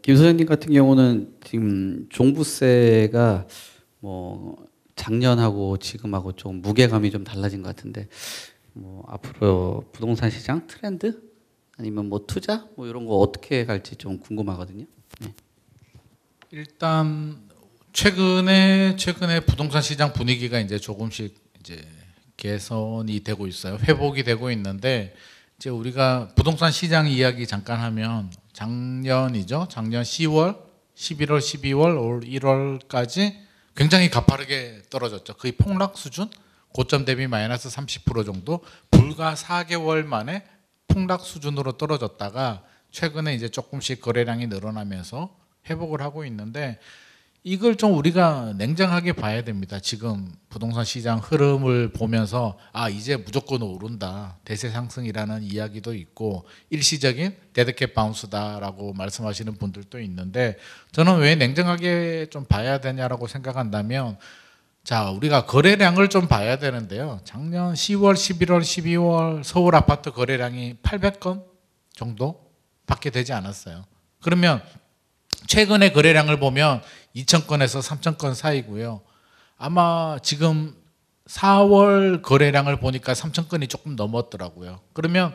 김 소장님 같은 경우는 지금 종부세가 뭐 작년하고 지금하고 좀 무게감이 좀 달라진 것 같은데 뭐 앞으로 부동산 시장 트렌드 아니면 뭐 투자 뭐 이런 거 어떻게 갈지 좀 궁금하거든요. 네. 일단 최근에 부동산 시장 분위기가 이제 조금씩 이제 개선이 되고 있어요. 회복이 되고 있는데 이제 우리가 부동산 시장 이야기 잠깐 하면 작년이죠. 작년 10월, 11월, 12월, 올 1월까지 굉장히 가파르게 떨어졌죠. 거의 폭락 수준, 고점 대비 마이너스 30% 정도, 불과 4개월 만에 폭락 수준으로 떨어졌다가 최근에 이제 조금씩 거래량이 늘어나면서 회복을 하고 있는데 이걸 좀 우리가 냉정하게 봐야 됩니다. 지금 부동산 시장 흐름을 보면서 아 이제 무조건 오른다, 대세 상승이라는 이야기도 있고 일시적인 데드캣 바운스다라고 말씀하시는 분들도 있는데 저는 왜 냉정하게 좀 봐야 되냐라고 생각한다면 자 우리가 거래량을 좀 봐야 되는데요. 작년 10월, 11월, 12월 서울 아파트 거래량이 800건 정도 밖에 되지 않았어요. 그러면 최근에 거래량을 보면 2,000건에서 3,000건 사이고요. 아마 지금 4월 거래량을 보니까 3,000건이 조금 넘었더라고요. 그러면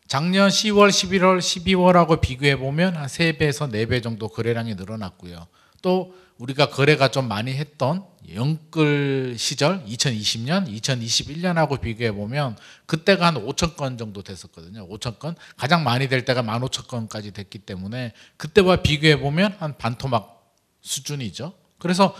작년 10월, 11월, 12월하고 비교해 보면 한 3배에서 4배 정도 거래량이 늘어났고요. 또 우리가 거래가 좀 많이 했던 영끌 시절 2020년, 2021년하고 비교해 보면 그때가 한 5,000건 정도 됐었거든요. 5,000건. 가장 많이 될 때가 15,000건까지 됐기 때문에 그때와 비교해 보면 한 반토막 수준이죠. 그래서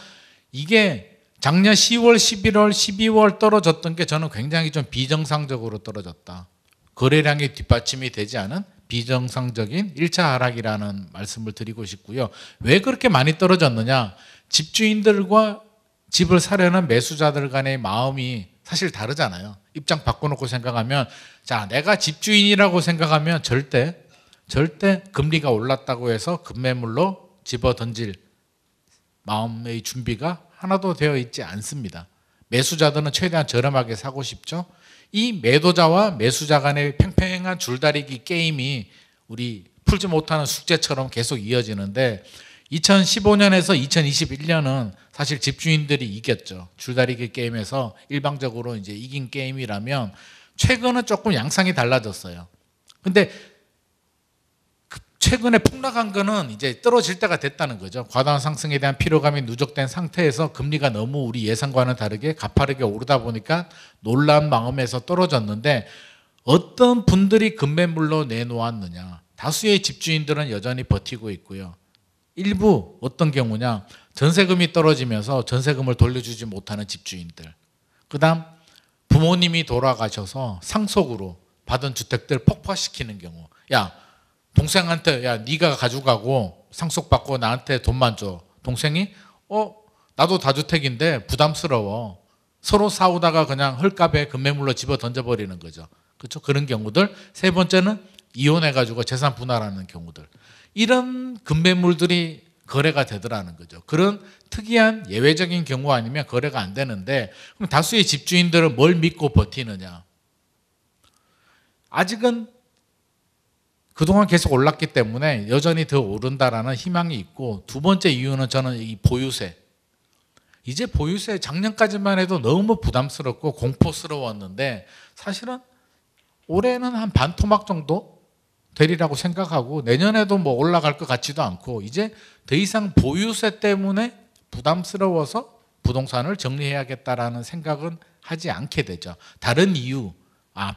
이게 작년 10월, 11월, 12월 떨어졌던 게 저는 굉장히 좀 비정상적으로 떨어졌다. 거래량이 뒷받침이 되지 않은 비정상적인 1차 하락이라는 말씀을 드리고 싶고요. 왜 그렇게 많이 떨어졌느냐? 집주인들과 집을 사려는 매수자들 간의 마음이 사실 다르잖아요. 입장 바꿔놓고 생각하면 자 내가 집주인이라고 생각하면 절대 금리가 올랐다고 해서 급매물로 집어던질 마음의 준비가 하나도 되어 있지 않습니다. 매수자들은 최대한 저렴하게 사고 싶죠. 이 매도자와 매수자 간의 팽팽한 줄다리기 게임이 우리 풀지 못하는 숙제처럼 계속 이어지는데 2015년에서 2021년은 사실 집주인들이 이겼죠. 줄다리기 게임에서 일방적으로 이제 이긴 게임이라면 최근은 조금 양상이 달라졌어요. 근데 최근에 폭락한 거는 이제 떨어질 때가 됐다는 거죠. 과다한 상승에 대한 피로감이 누적된 상태에서 금리가 너무 우리 예상과는 다르게 가파르게 오르다 보니까 놀란 마음에서 떨어졌는데 어떤 분들이 급매물로 내놓았느냐. 다수의 집주인들은 여전히 버티고 있고요. 일부 어떤 경우냐. 전세금이 떨어지면서 전세금을 돌려주지 못하는 집주인들. 그 다음 부모님이 돌아가셔서 상속으로 받은 주택들 폭파시키는 경우. 야 동생한테 야 네가 가져가고 상속받고 나한테 돈만 줘. 동생이 나도 다주택인데 부담스러워. 서로 싸우다가 그냥 헐값에 급매물로 집어 던져버리는 거죠. 그렇죠? 그런 경우들. 세 번째는 이혼해가지고 재산 분할하는 경우들. 이런 급매물들이 거래가 되더라는 거죠. 그런 특이한 예외적인 경우 아니면 거래가 안 되는데 그럼 다수의 집주인들은 뭘 믿고 버티느냐. 아직은 그동안 계속 올랐기 때문에 여전히 더 오른다라는 희망이 있고 두 번째 이유는 저는 이 보유세. 이제 보유세 작년까지만 해도 너무 부담스럽고 공포스러웠는데 사실은 올해는 한 반토막 정도 되리라고 생각하고 내년에도 뭐 올라갈 것 같지도 않고 이제 더 이상 보유세 때문에 부담스러워서 부동산을 정리해야겠다라는 생각은 하지 않게 되죠. 다른 이유.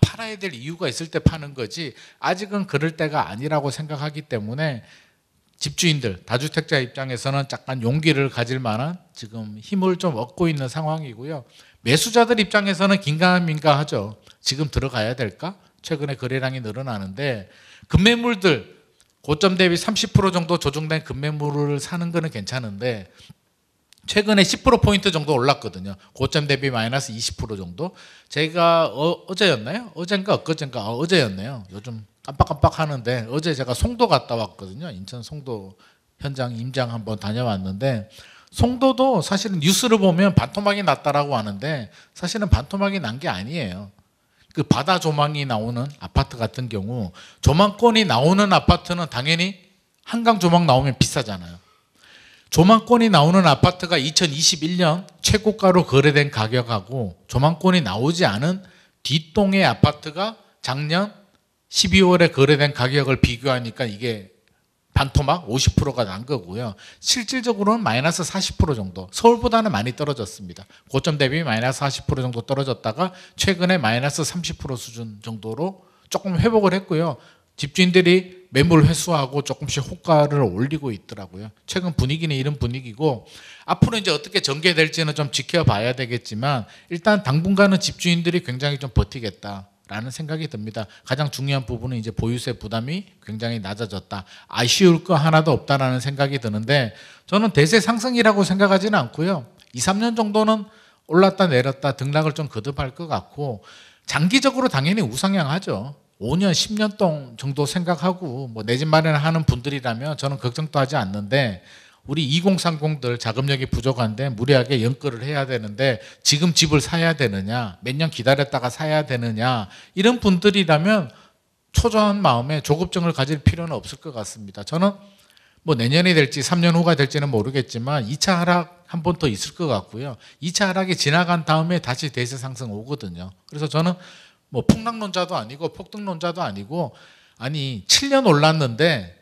팔아야 될 이유가 있을 때 파는 거지 아직은 그럴 때가 아니라고 생각하기 때문에 집주인들, 다주택자 입장에서는 약간 용기를 가질 만한 지금 힘을 좀 얻고 있는 상황이고요. 매수자들 입장에서는 긴가민가하죠. 지금 들어가야 될까? 최근에 거래량이 늘어나는데 급매물들 고점 대비 30% 정도 조정된 급매물을 사는 거는 괜찮은데 최근에 10%포인트 정도 올랐거든요. 고점 대비 마이너스 20% 정도. 제가 어제였나요? 어젠가 엊그젠가 어제였네요. 요즘 깜빡깜빡 하는데 어제 제가 송도 갔다 왔거든요. 인천 송도 현장 임장 한번 다녀왔는데 송도도 사실은 뉴스를 보면 반토막이 났다라고 하는데 사실은 반토막이 난 게 아니에요. 그 바다 조망이 나오는 아파트 같은 경우 조망권이 나오는 아파트는 당연히 한강 조망 나오면 비싸잖아요. 조망권이 나오는 아파트가 2021년 최고가로 거래된 가격하고 조망권이 나오지 않은 뒷동의 아파트가 작년 12월에 거래된 가격을 비교하니까 이게 반토막 50%가 난 거고요. 실질적으로는 마이너스 40% 정도. 서울보다는 많이 떨어졌습니다. 고점 대비 마이너스 40% 정도 떨어졌다가 최근에 마이너스 30% 수준 정도로 조금 회복을 했고요. 집주인들이 매물 회수하고 조금씩 호가를 올리고 있더라고요. 최근 분위기는 이런 분위기고 앞으로 이제 어떻게 전개될지는 좀 지켜봐야 되겠지만 일단 당분간은 집주인들이 굉장히 좀 버티겠다라는 생각이 듭니다. 가장 중요한 부분은 이제 보유세 부담이 굉장히 낮아졌다. 아쉬울 거 하나도 없다라는 생각이 드는데 저는 대세 상승이라고 생각하지는 않고요. 2, 3년 정도는 올랐다 내렸다 등락을 좀 거듭할 것 같고 장기적으로 당연히 우상향하죠. 5년, 10년 정도 생각하고 뭐 내 집 마련하는 분들이라면 저는 걱정도 하지 않는데 우리 2030들 자금력이 부족한데 무리하게 연끌을 해야 되는데 지금 집을 사야 되느냐, 몇 년 기다렸다가 사야 되느냐 이런 분들이라면 초조한 마음에 조급증을 가질 필요는 없을 것 같습니다. 저는 뭐 내년이 될지 3년 후가 될지는 모르겠지만 2차 하락 한 번 더 있을 것 같고요. 2차 하락이 지나간 다음에 다시 대세 상승 오거든요. 그래서 저는 뭐 폭락론자도 아니고 폭등론자도 아니고 아니 7년 올랐는데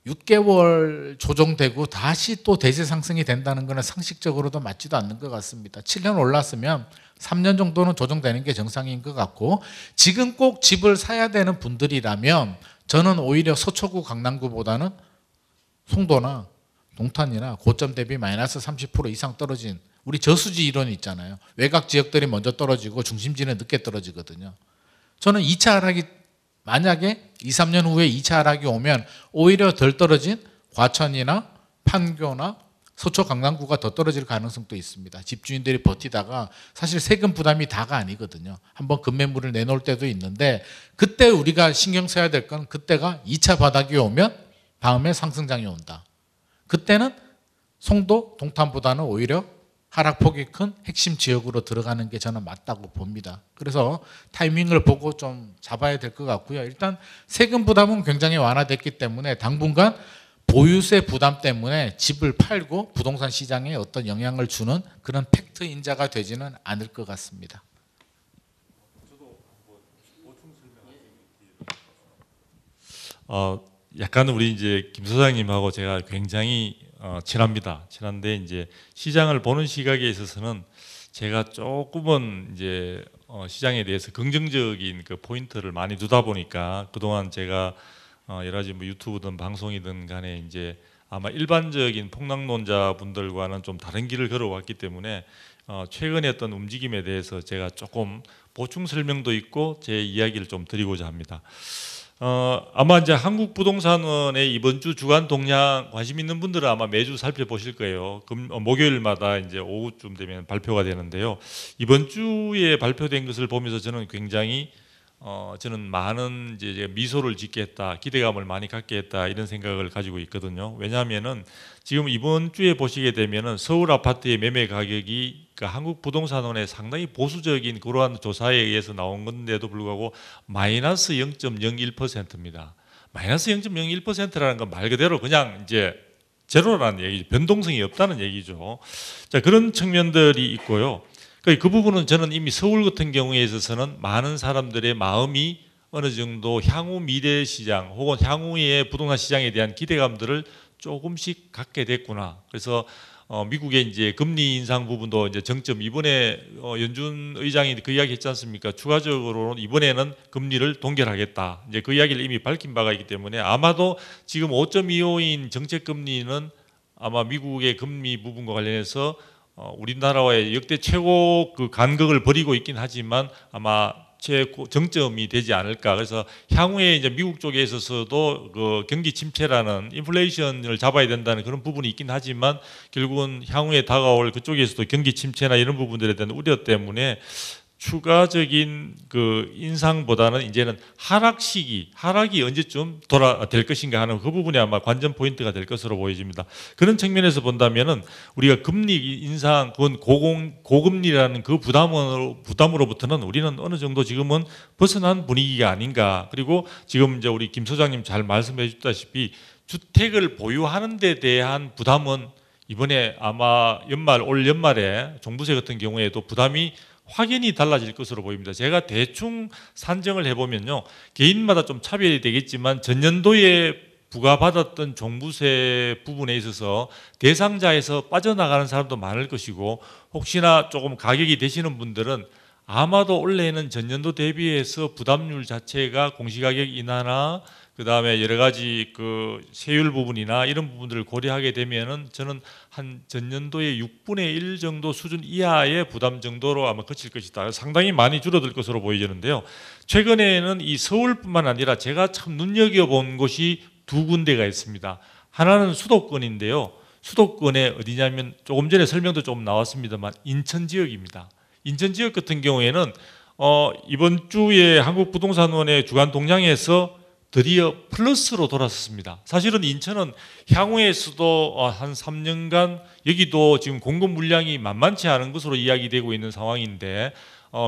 6개월 조정되고 다시 또 대세 상승이 된다는 것은 상식적으로도 맞지도 않는 것 같습니다. 7년 올랐으면 3년 정도는 조정되는 게 정상인 것 같고 지금 꼭 집을 사야 되는 분들이라면 저는 오히려 서초구 강남구보다는 송도나 동탄이나 고점 대비 마이너스 30% 이상 떨어진 우리 저수지 이론이 있잖아요. 외곽 지역들이 먼저 떨어지고 중심지는 늦게 떨어지거든요. 저는 2차 하락이 만약에 2, 3년 후에 2차 하락이 오면 오히려 덜 떨어진 과천이나 판교나 서초 강남구가 더 떨어질 가능성도 있습니다. 집주인들이 버티다가 사실 세금 부담이 다가 아니거든요. 한번 급매물을 내놓을 때도 있는데 그때 우리가 신경 써야 될 건 그때가 2차 바닥이 오면 다음에 상승장이 온다. 그때는 송도, 동탄보다는 오히려 하락폭이 큰 핵심 지역으로 들어가는 게 저는 맞다고 봅니다. 그래서 타이밍을 보고 좀 잡아야 될 것 같고요. 일단 세금 부담은 굉장히 완화됐기 때문에 당분간 보유세 부담 때문에 집을 팔고 부동산 시장에 어떤 영향을 주는 그런 팩트 인자가 되지는 않을 것 같습니다. 약간 우리 이제 김 소장님하고 제가 굉장히 친합니다. 친한데 이제 시장을 보는 시각에 있어서는 제가 조금은 이제 시장에 대해서 긍정적인 그 포인트를 많이 두다 보니까 그동안 제가 여러 가지 뭐 유튜브든 방송이든 간에 이제 아마 일반적인 폭락론자 분들과는 좀 다른 길을 걸어왔기 때문에 최근에 어떤 움직임에 대해서 제가 조금 보충 설명도 있고 제 이야기를 좀 드리고자 합니다. 아마 이제 한국부동산원의 이번 주 주간 동향 관심 있는 분들은 아마 매주 살펴보실 거예요. 목요일마다 이제 오후쯤 되면 발표가 되는데요. 이번 주에 발표된 것을 보면서 저는 굉장히 저는 많은 이제 미소를 짓게 했다, 기대감을 많이 갖게 했다 이런 생각을 가지고 있거든요. 왜냐하면은 지금 이번 주에 보시게 되면은 서울 아파트의 매매 가격이 그러니까 한국부동산원의 상당히 보수적인 그러한 조사에 의해서 나온 건데도 불구하고 마이너스 0.01%입니다. 마이너스 0.01%라는 건 말 그대로 그냥 이제 제로라는 얘기죠. 변동성이 없다는 얘기죠. 자, 그런 측면들이 있고요. 그 부분은 저는 이미 서울 같은 경우에 있어서는 많은 사람들의 마음이 어느 정도 향후 미래 시장 혹은 향후의 부동산 시장에 대한 기대감들을 조금씩 갖게 됐구나. 그래서 미국의 이제 금리 인상 부분도 이제 정점 이번에 연준 의장이 그 이야기 했지 않습니까? 추가적으로는 이번에는 금리를 동결하겠다. 이제 그 이야기를 이미 밝힌 바가 있기 때문에 아마도 지금 5.25인 정책 금리는 아마 미국의 금리 부분과 관련해서 우리나라와의 역대 최고 그 간극을 벌이고 있긴 하지만 아마 정점이 되지 않을까. 그래서 향후에 이제 미국 쪽에 있어서도 그 경기 침체라는 인플레이션을 잡아야 된다는 그런 부분이 있긴 하지만 결국은 향후에 다가올 그쪽에서도 경기 침체나 이런 부분들에 대한 우려 때문에 추가적인 그 인상보다는 이제는 하락이 언제쯤 될 것인가 하는 그 부분이 아마 관전 포인트가 될 것으로 보여집니다. 그런 측면에서 본다면은 우리가 금리 인상, 그건 고금리라는 그 부담으로부터는 우리는 어느 정도 지금은 벗어난 분위기가 아닌가. 그리고 지금 이제 우리 김 소장님 잘 말씀해 주셨다시피 주택을 보유하는 데 대한 부담은 이번에 아마 올 연말에 종부세 같은 경우에도 부담이 확연히 달라질 것으로 보입니다. 제가 대충 산정을 해보면요, 개인마다 좀 차별이 되겠지만 전년도에 부과받았던 종부세 부분에 있어서 대상자에서 빠져나가는 사람도 많을 것이고, 혹시나 조금 가격이 되시는 분들은 아마도 올해는 전년도 대비해서 부담률 자체가 공시가격 인하나 그 다음에 여러 가지 그 세율 부분이나 이런 부분들을 고려하게 되면은 저는 한 전년도의 6분의 1 정도 수준 이하의 부담 정도로 아마 그칠 것이다. 상당히 많이 줄어들 것으로 보이는데요. 최근에는 이 서울뿐만 아니라 제가 참 눈여겨본 곳이 두 군데가 있습니다. 하나는 수도권인데요. 수도권에 어디냐면 조금 전에 설명도 좀 나왔습니다만 인천 지역입니다. 인천 지역 같은 경우에는 이번 주에 한국부동산원의 주간 동향에서 드디어 플러스로 돌아섰습니다. 사실은 인천은 향후에서도 한 3년간 여기도 지금 공급 물량이 만만치 않은 것으로 이야기되고 있는 상황인데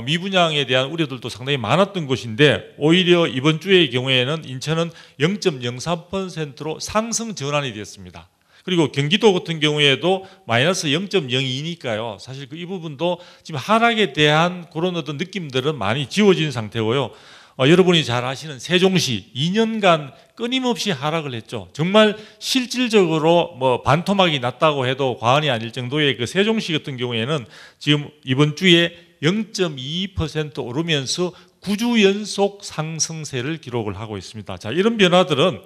미분양에 대한 우려들도 상당히 많았던 곳인데 오히려 이번 주의 경우에는 인천은 0.03%로 상승 전환이 됐습니다. 그리고 경기도 같은 경우에도 마이너스 0.02니까요. 사실 이 부분도 지금 하락에 대한 그런 어떤 느낌들은 많이 지워진 상태고요. 여러분이 잘 아시는 세종시 2년간 끊임없이 하락을 했죠. 정말 실질적으로 뭐 반토막이 났다고 해도 과언이 아닐 정도의 그 세종시 같은 경우에는 지금 이번 주에 0.22% 오르면서 9주 연속 상승세를 기록을 하고 있습니다. 자, 이런 변화들은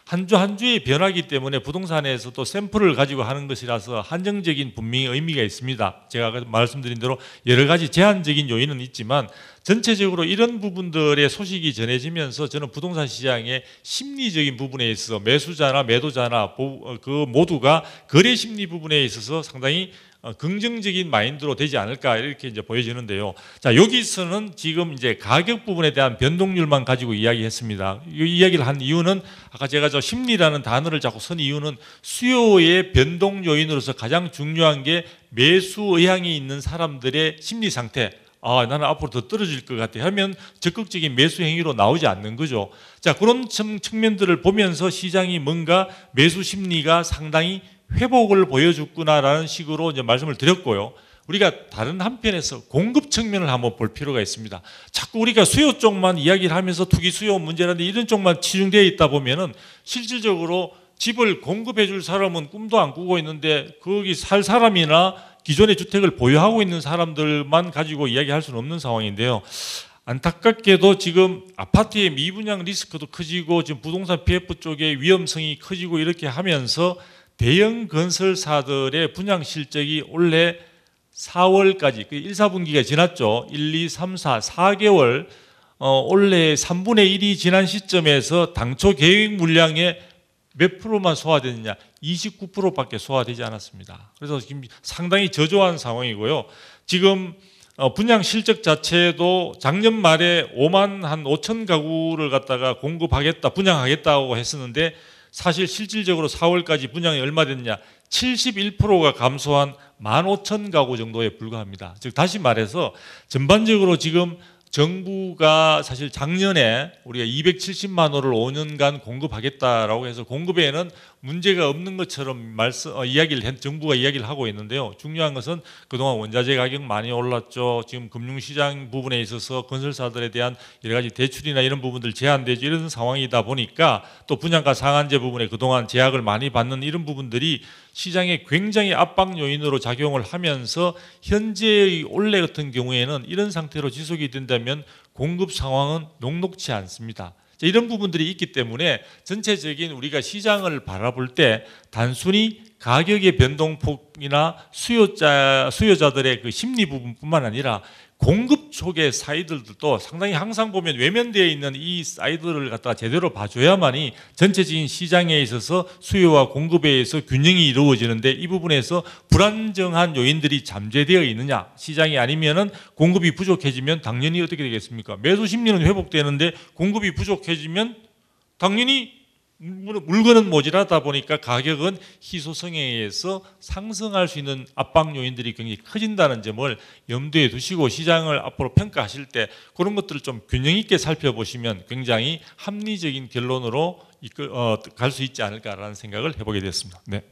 한 주 한 주의 변화이기 때문에 부동산에서도 샘플을 가지고 하는 것이라서 한정적인 분명히 의미가 있습니다. 제가 말씀드린 대로 여러 가지 제한적인 요인은 있지만 전체적으로 이런 부분들의 소식이 전해지면서 저는 부동산 시장의 심리적인 부분에 있어서 매수자나 매도자나 그 모두가 거래 심리 부분에 있어서 상당히 긍정적인 마인드로 되지 않을까 이렇게 이제 보여지는데요. 자, 여기서는 지금 이제 가격 부분에 대한 변동률만 가지고 이야기했습니다. 이 이야기를 한 이유는 아까 제가 저 심리라는 단어를 자꾸 쓴 이유는 수요의 변동 요인으로서 가장 중요한 게 매수 의향이 있는 사람들의 심리 상태. 나는 앞으로 더 떨어질 것 같아 하면 적극적인 매수 행위로 나오지 않는 거죠. 자, 그런 측면들을 보면서 시장이 뭔가 매수 심리가 상당히 회복을 보여줬구나라는 식으로 이제 말씀을 드렸고요. 우리가 다른 한편에서 공급 측면을 한번 볼 필요가 있습니다. 자꾸 우리가 수요 쪽만 이야기를 하면서 투기 수요 문제라든지 이런 쪽만 치중되어 있다 보면은 실질적으로 집을 공급해 줄 사람은 꿈도 안 꾸고 있는데 거기 살 사람이나 기존의 주택을 보유하고 있는 사람들만 가지고 이야기할 수는 없는 상황인데요. 안타깝게도 지금 아파트의 미분양 리스크도 커지고 지금 부동산 PF 쪽의 위험성이 커지고 이렇게 하면서 대형 건설사들의 분양 실적이 올해 4월까지 1, 4분기가 지났죠. 1, 2, 3, 4, 4개월 올해 3분의 1이 지난 시점에서 당초 계획 물량의 몇 프로만 소화되느냐? 29%밖에 소화되지 않았습니다. 그래서 지금 상당히 저조한 상황이고요. 지금 분양 실적 자체도 작년 말에 5만 한 5천 가구를 갖다가 공급하겠다, 분양하겠다고 했었는데 사실 실질적으로 4월까지 분양이 얼마 됐냐? 71%가 감소한 15,000가구 정도에 불과합니다. 즉 다시 말해서 전반적으로 지금 정부가 사실 작년에 우리가 270만 호를 5년간 공급하겠다라고 해서 공급에는 문제가 없는 것처럼 정부가 이야기를 하고 있는데요. 중요한 것은 그동안 원자재 가격 많이 올랐죠. 지금 금융시장 부분에 있어서 건설사들에 대한 여러 가지 대출이나 이런 부분들 제한되죠. 이런 상황이다 보니까 또 분양가 상한제 부분에 그동안 제약을 많이 받는 이런 부분들이 시장에 굉장히 압박 요인으로 작용을 하면서 현재의 올해 같은 경우에는 이런 상태로 지속이 된다면 공급 상황은 녹록치 않습니다. 이런 부분들이 있기 때문에 전체적인 우리가 시장을 바라볼 때 단순히 가격의 변동폭이나 수요자들의 그 심리 부분뿐만 아니라 공급 쪽의 사이들도 상당히 항상 보면 외면되어 있는 이 사이드를 갖다가 제대로 봐줘야만이 전체적인 시장에 있어서 수요와 공급에 의해서 균형이 이루어지는데 이 부분에서 불안정한 요인들이 잠재되어 있느냐, 시장이 아니면은 공급이 부족해지면 당연히 어떻게 되겠습니까? 매수 심리는 회복되는데 공급이 부족해지면 당연히 물건은 모자라다 보니까 가격은 희소성에 의해서 상승할 수 있는 압박 요인들이 굉장히 커진다는 점을 염두에 두시고 시장을 앞으로 평가하실 때 그런 것들을 좀 균형 있게 살펴보시면 굉장히 합리적인 결론으로 갈 수 있지 않을까라는 생각을 해보게 됐습니다. 네.